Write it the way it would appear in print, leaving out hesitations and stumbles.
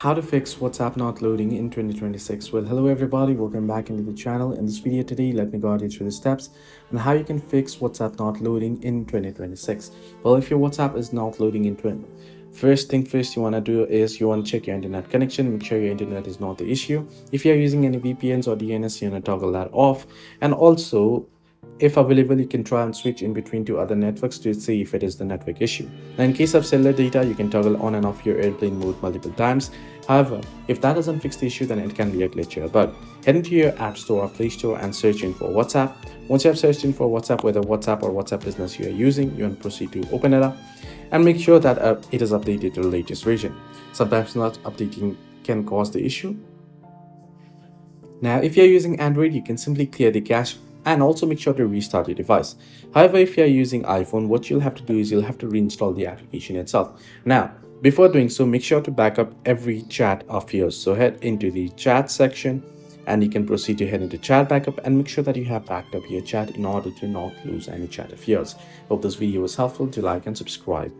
How to fix WhatsApp not loading in 2026. Well, hello everybody, welcome back into the channel. In this video today, let me guide you through the steps on how you can fix WhatsApp not loading in 2026. Well, if your WhatsApp is not loading in 20, first thing first you want to do is you want to check your internet connection, make sure your internet is not the issue. If you're using any VPNs or DNS, you want to toggle that off. And also, if available, you can try and switch in between two other networks to see if it is the network issue. Now, in case of cellular data, you can toggle on and off your airplane mode multiple times. However, if that doesn't fix the issue, then it can be a glitch or a bug. Head into your App Store or Play Store and search in for WhatsApp. Once you have searched in for WhatsApp, whether WhatsApp or WhatsApp Business you are using, you want to proceed to open it up and make sure that it is updated to the latest version. Sometimes not updating can cause the issue. Now, if you're using Android, you can simply clear the cache and also make sure to restart your device. However, if you're using iPhone, what you'll have to do is you'll have to reinstall the application itself. Now, before doing so, make sure to back up every chat of yours. So head into the chat section and you can proceed to head into chat backup and make sure that you have backed up your chat in order to not lose any chat of yours. Hope this video was helpful. Do like and subscribe.